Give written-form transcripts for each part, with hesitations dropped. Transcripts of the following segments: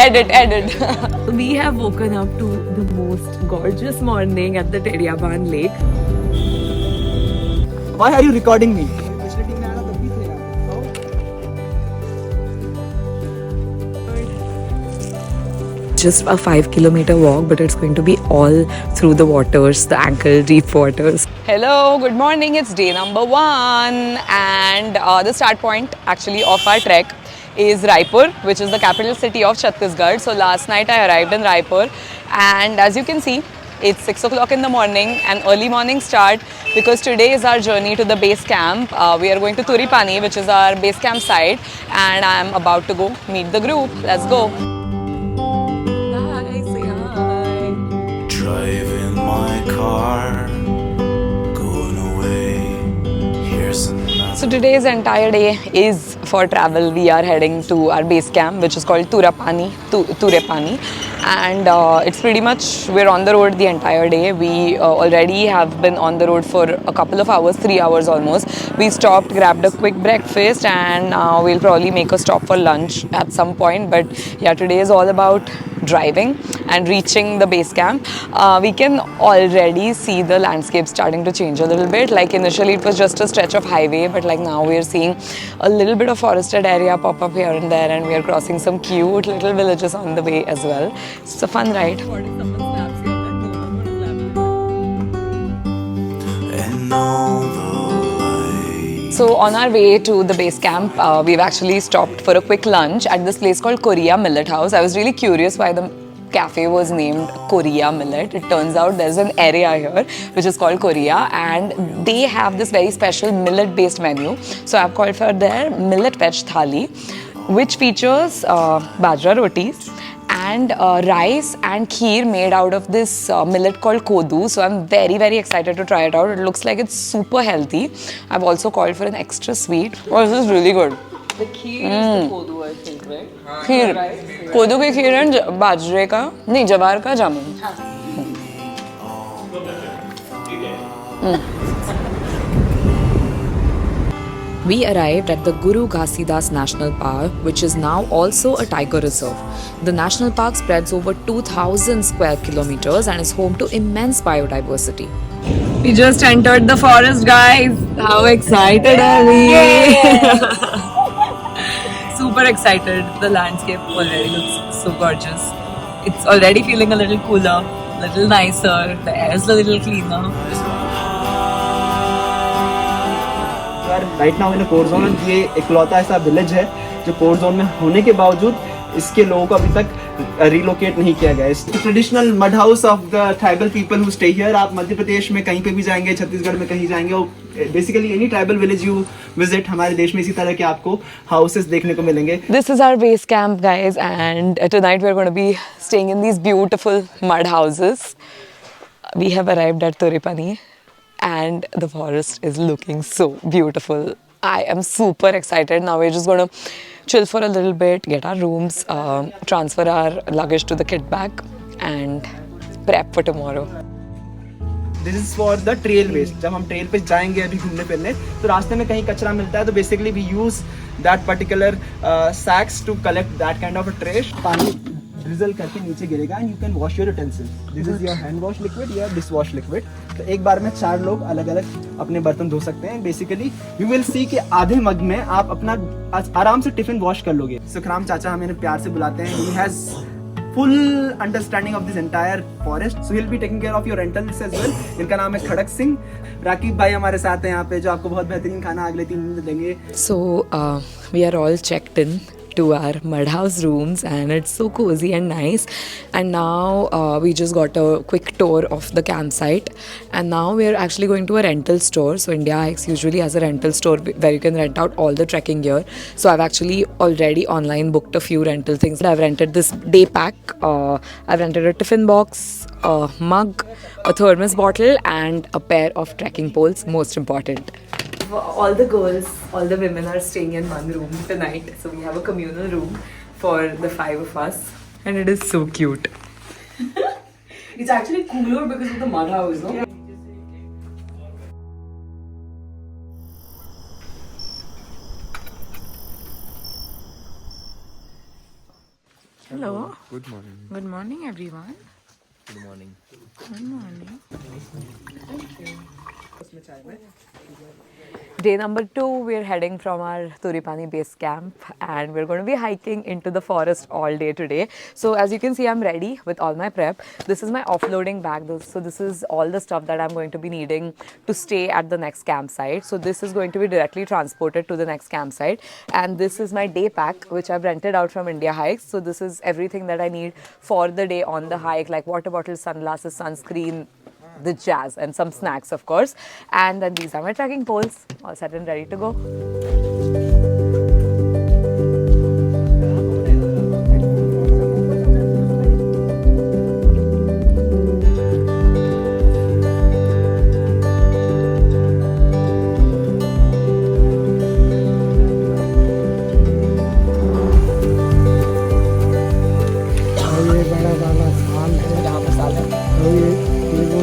Edit. We have woken up to the most gorgeous morning at the Teriaban Lake. Why are you recording me? Just a 5 kilometer walk, but it's going to be all through the waters, the ankle deep waters. Hello, good morning. It's day number 1, and the start point actually of our trek is Raipur, which is the capital city of Chhattisgarh. So last night I arrived in Raipur, and as you can see, it's 6 o'clock in the morning, an early morning start, because today is our journey to the base camp. We are going to Turipani, which is our base camp site, and I'm about to go meet the group. Let's go. Driving my car, going away. Here's another. So today's entire day is for travel. We are heading to our base camp, which is called Turepani, and it's pretty much, we're on the road the entire day. We already have been on the road for a couple of hours, 3 hours almost. We stopped, grabbed a quick breakfast, and now we'll probably make a stop for lunch at some point. But yeah, today is all about driving and reaching the base camp. We can already see the landscape starting to change a little bit. Like initially it was just a stretch of highway, but like now we're seeing a little bit of forested area pop up here and there, and we are crossing some cute little villages on the way as well. It's a fun ride. And all the lights. So on our way to the base camp, we've actually stopped for a quick lunch at this place called Korea Millet House. I was really curious why the cafe was named Korea Millet. It turns out there's an area here which is called Korea, and they have this very special millet based menu. So I've called for their millet veg thali, which features bajra rotis and rice and kheer made out of this millet called kodu. So I'm very excited to try it out. It looks like it's super healthy. I've also called for an extra sweet. Oh, this is really good. The kheer is the kodu, I think, right? खीर कोदू की खीर and बाजरे का नहीं जवार का जामुन. We arrived at the Guru Ghasidas National Park, which is now also a tiger reserve. The national park spreads over 2,000 square kilometers and is home to immense biodiversity. We just entered the forest, guys. How excited are we? Super excited. The landscape already looks so gorgeous. It's already feeling a little cooler, a little nicer. The air is a little cleaner. Right now in core zone, ये इकलौता ऐसा village है जो core zone में होने के बावजूद इसके लोगों को अभी तक रिलोकेट नहीं किया गया है. Traditional mud house of the tribal people who stay here. आप मध्य प्रदेश में कहीं पे भी जाएंगे, छत्तीसगढ़ में कहीं जाएंगे, basically any tribal village you visit, हमारे देश में इसी तरह के आपको हाउसेस देखने को मिलेंगे. This is our base camp, guys, and tonight we're going to be staying in these beautiful mud houses. We have arrived at Turipani, and the forest is looking so beautiful. I am super excited. Now we're just going to chill for a little bit, get our rooms, transfer our luggage to the kit bag, and prep for tomorrow. This is for the trail west. जब हम trail पे जाएंगे अभी घूमने फिरने, तो रास्ते में कहीं कचरा मिलता है, तो basically we use that particular sacks to collect that kind of a trash. पानी ड्रिजल करके नीचे गिरेगा and you can wash your utensils. This is your hand wash liquid या डिश वॉश लिक्विड. तो एक बार में 4 लोग अलग अलग अपने बर्तन धो सकते हैं. बेसिकली यू विल सी कि आधे मग में आप अपना आराम से टिफिन वॉश कर लोगे. सुखराम चाचा हमें प्यार से बुलाते हैं. He has full understanding of this entire forest, so he'll be taking care of your rentals as well. इनका नाम है खड़क सिंह. राकीब भाई हमारे साथ हैं यहाँ पे, जो आपको बहुत बेहतरीन खाना अगले 3 दिन देंगे. So we are all checked in to our mud house rooms, and it's so cozy and nice. And now we just got a quick tour of the campsite, and now we are actually going to a rental store. So India Hikes usually has a rental store where you can rent out all the trekking gear. So I've actually already online booked a few rental things. I've rented this day pack, I've rented a tiffin box, a mug, a thermos bottle, and a pair of trekking poles, most important. All the girls, all the women are staying in one room tonight. So we have a communal room for the 5 of us, and it is so cute. It's actually cooler because of the mud house, no? Yeah. Hello. Good morning. Good morning, everyone. Good morning. Good morning. Day number 2, we're heading from our Turipani base camp and we're going to be hiking into the forest all day today. So as you can see, I'm ready with all my prep. This is my offloading bag. So this is all the stuff that I'm going to be needing to stay at the next campsite. So this is going to be directly transported to the next campsite. And this is my day pack, which I've rented out from India Hikes. So this is everything that I need for the day on the hike, like water bottles, sunglasses, sunscreen, the jazz, and some snacks, of course. And then these are my trekking poles, all set and ready to go. ये बड़ा वाला साल है और ये वो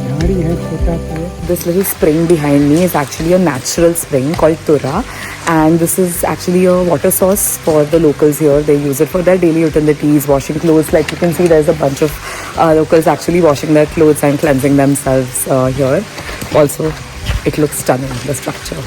झाड़ी है छोटा सा This little spring behind me is actually a natural spring called Tura, and this is actually a water source for the locals here. They use it for their daily utilities, washing clothes. Like you can see, there's a bunch of locals actually washing their clothes and cleansing themselves here. Also, it looks stunning, the structure.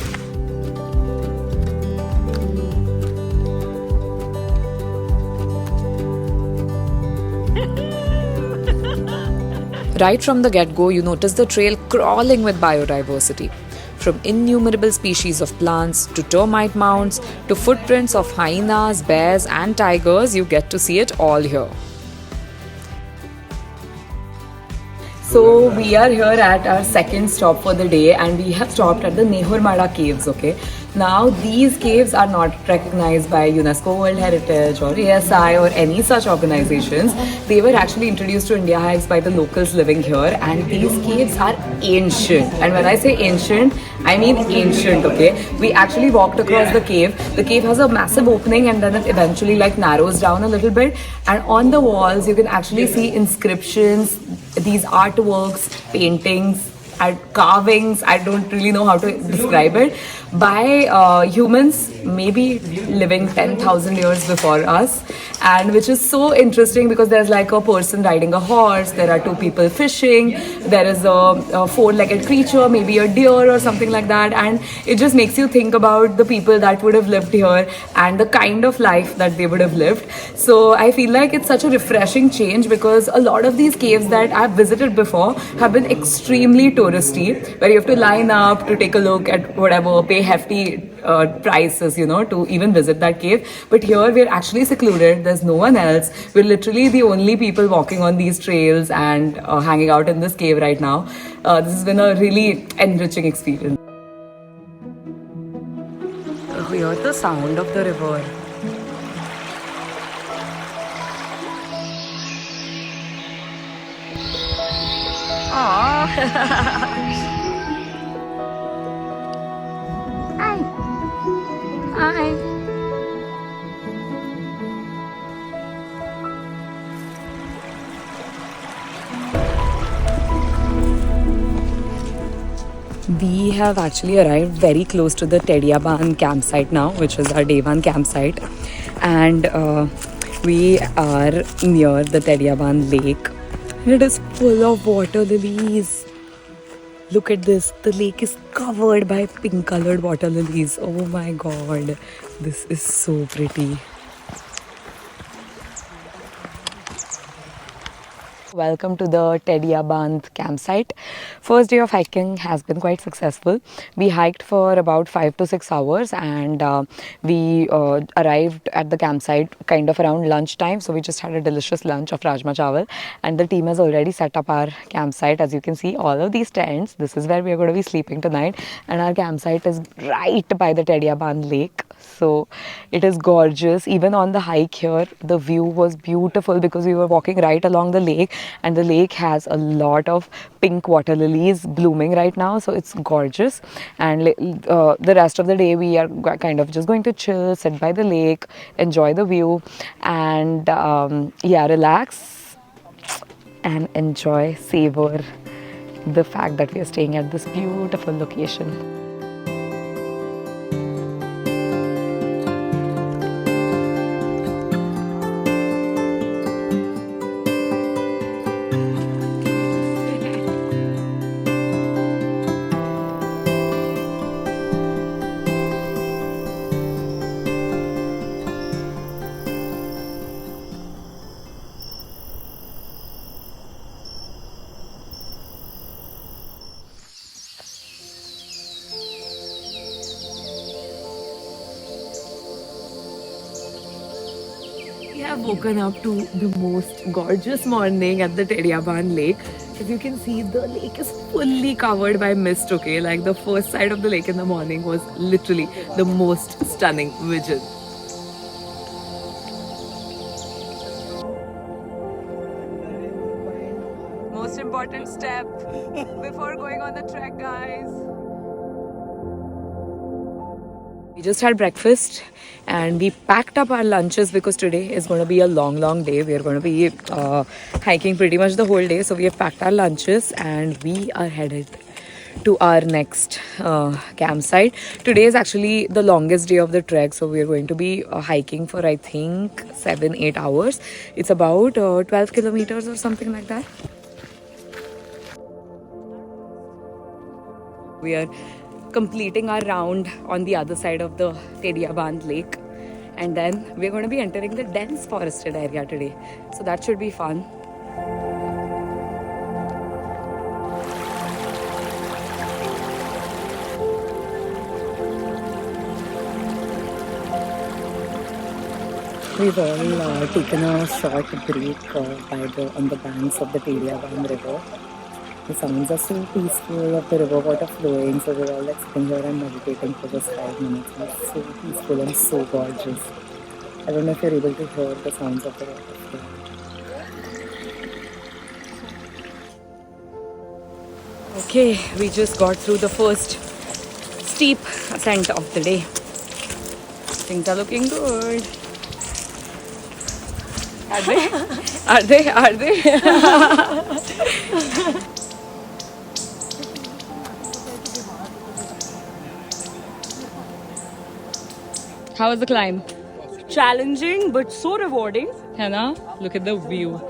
Right from the get-go, you notice the trail crawling with biodiversity. From innumerable species of plants to termite mounds to footprints of hyenas, bears and tigers, you get to see it all here. So we are here at our second stop for the day and we have stopped at the Nehurmada caves, okay? Now these caves are not recognized by UNESCO World Heritage or ASI or any such organizations. They were actually introduced to India Hikes by the locals living here, and these caves are ancient. And when I say ancient, I mean ancient, okay? We actually walked across the cave. The cave has a massive opening and then it eventually like narrows down a little bit. And on the walls, you can actually see inscriptions, these artworks, paintings, and carvings. I don't really know how to describe it, by humans maybe living 10,000 years before us, and which is so interesting because there's like a person riding a horse, there are two people fishing, there is a four-legged creature, maybe a deer or something like that, and it just makes you think about the people that would have lived here and the kind of life that they would have lived. So I feel like it's such a refreshing change because a lot of these caves that I've visited before have been extremely touristy, where you have to line up to take a look at whatever, pay hefty prices, you know, to even visit that cave. But here we're actually secluded, there's no one else. We're literally the only people walking on these trails and hanging out in this cave right now. This has been a really enriching experience. Hear the sound of the river. Hi. We have actually arrived very close to the Tediaban campsite now, which is our day 1 campsite, and we are near the Tediaban lake. It is full of water lilies. Look at this. The lake is covered by pink colored water lilies. Oh my god. This is so pretty. Welcome to the Tediaban campsite. First day of hiking has been quite successful. We hiked for about 5 to 6 hours and we arrived at the campsite kind of around lunchtime. So we just had a delicious lunch of rajma chawal, and the team has already set up our campsite. As you can see, all of these tents, this is where we are going to be sleeping tonight, and our campsite is right by the Tediaban lake. So it is gorgeous. Even on the hike here, the view was beautiful because we were walking right along the lake, and the lake has a lot of pink water lilies blooming right now, so it's gorgeous. And the rest of the day we are kind of just going to chill, sit by the lake, enjoy the view, and yeah, relax and enjoy, savor the fact that we are staying at this beautiful location. have woken up to the most gorgeous morning at the Tediaban lake. As you can see, the lake is fully covered by mist, okay? Like the first side of the lake in the morning was literally the most stunning vision. Most important step before going on the trek, guys. We just had breakfast and we packed up our lunches because today is going to be a long day. We are going to be hiking pretty much the whole day. So we have packed our lunches and we are headed to our next campsite. Today is actually the longest day of the trek. So we are going to be hiking for I think 7-8 hours. It's about 12 kilometers or something like that. We are completing our round on the other side of the Tediaban lake, and then we're going to be entering the dense forested area today, so that should be fun. We've all taken a short break on the banks of the Tediaban river. The sounds are so peaceful of the river water flowing, so we're all like sitting here and meditating for just 5 minutes. It's so peaceful and so gorgeous. I don't know if you're able to hear the sounds of the water flowing. Okay, we just got through the first steep ascent of the day. Things are looking good. Are they? Are they? Are they? How was the climb? Challenging but so rewarding. Hannah, look at the view.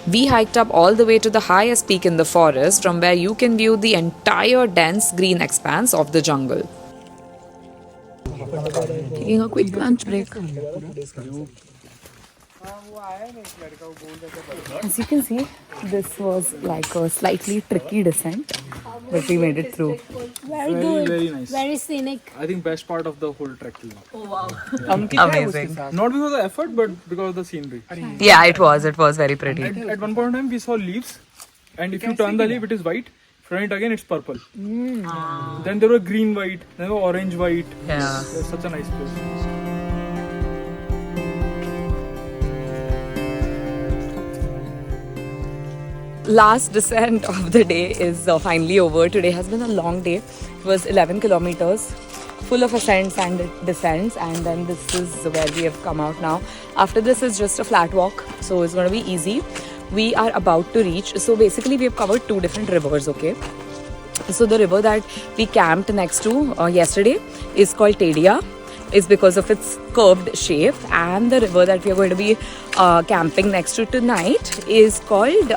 We hiked up all the way to the highest peak in the forest, from where you can view the entire dense green expanse of the jungle. Taking a quick lunch break. As you can see, this was like a slightly tricky descent, but we made it through. Very nice. Very scenic. I think best part of the whole trek till now. Oh wow. Amazing. Not because of the effort, but because of the scenery. Yeah, it was very pretty. At one point in time, we saw leaves, and if you turn the leaf, it is white. Turn it again, it's purple. Then there were green white, then there were orange white. Yeah. It's such a nice place. Last descent of the day is finally over. Today has been a long day. It was 11 kilometers, full of ascents and descents, and then this is where we have come out now. After this is just a flat walk, so it's going to be easy. We are about to reach, so basically we have covered 2 different rivers, okay? So the river that we camped next to yesterday is called Tedia. Is because of its curved shape, and the river that we are going to be camping next to tonight is called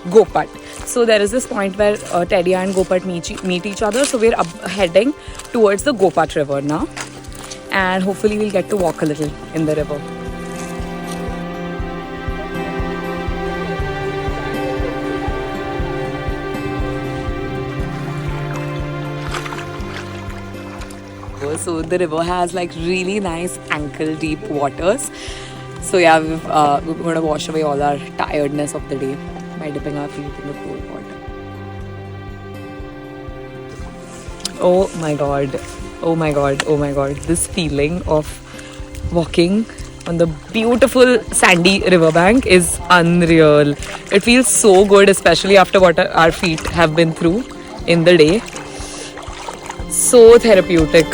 Gopat. So there is this point where Tedia and Gopat meet each other, so we're heading towards the Gopat river now, and hopefully we'll get to walk a little in the river. So the river has like really nice ankle deep waters. So yeah, we're going to wash away all our tiredness of the day by dipping our feet in the cold water. Oh my god, oh my god, oh my god. This feeling of walking on the beautiful sandy riverbank is unreal. It feels so good, especially after what our feet have been through in the day. So therapeutic.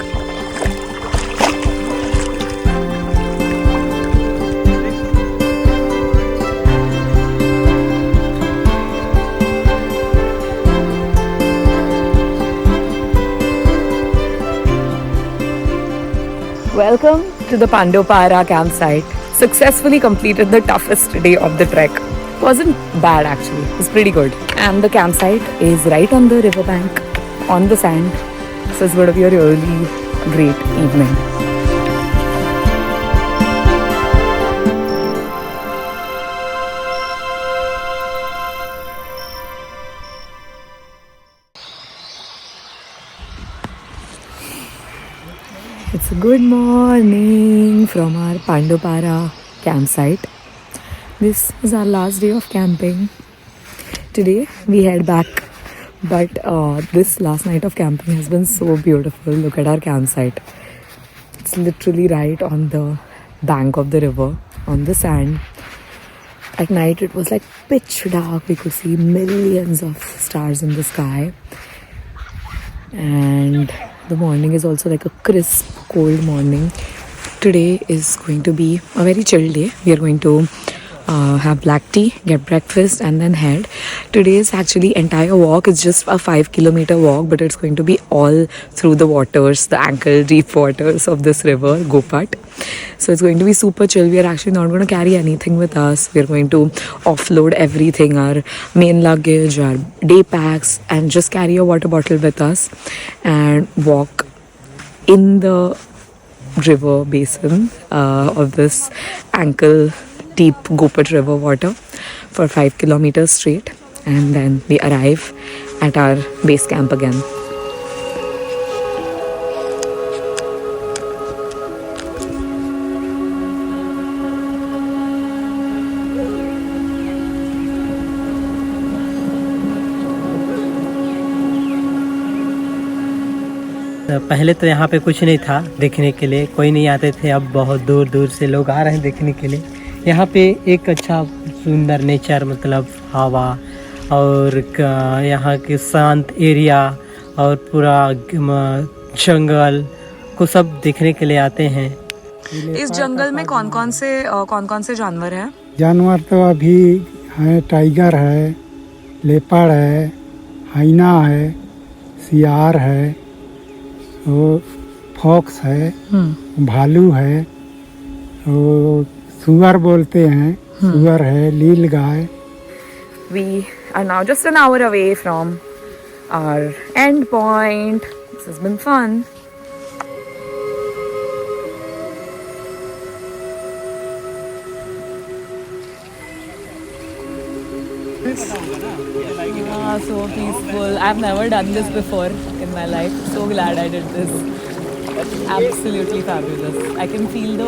Welcome to the Pandopara campsite. Successfully completed the toughest day of the trek. Wasn't bad actually, it was pretty good. And the campsite is right on the riverbank, on the sand. So it's going to be a really great evening. It's a Good morning from our Pandopara campsite. This is our last day of camping. Today we head back, but this last night of camping has been so beautiful. Look at our campsite. It's literally right on the bank of the river, on the sand. At night it was like pitch dark. We could see millions of stars in the sky. And the morning is also like a crisp, cold morning. Today is going to be a very chill day. We are going to have black tea, get breakfast, and then head. Today's actually entire walk is just a 5-kilometer walk, but it's going to be all through the waters, the ankle deep waters of this river, Gopat. So it's going to be super chill. We are actually not going to carry anything with us. We are going to offload everything, our main luggage, our day packs, and just carry a water bottle with us and walk in the river basin of this ankle deep Gopat river water for 5 kilometers straight, and then we arrive at our base camp again. पहले तो यहाँ पे कुछ नहीं था देखने के लिए, कोई नहीं आते थे। अब बहुत दूर दूर से लोग आ रहे हैं देखने के लिए। यहाँ पे एक अच्छा सुंदर नेचर, मतलब हवा और यहाँ के शांत एरिया और पूरा जंगल को सब देखने के लिए आते हैं। इस जंगल में कौन कौन से जानवर हैं? जानवर तो अभी है, टाइगर है, लेपर्ड है, हाइना है, सियार है, वो फॉक्स है, भालू है, वो सुअर बोलते हैं, सुअर है, लील गाय। We are now just an hour away from our end point. This has been fun. So peaceful. I've never done this before in my life. So glad I did this. Absolutely fabulous. I can feel the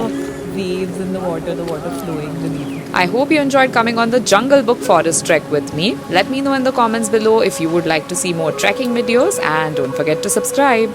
waves in the water flowing beneath. I hope you enjoyed coming on the Jungle Book Forest trek with me. Let me know in the comments below if you would like to see more trekking videos, and don't forget to subscribe.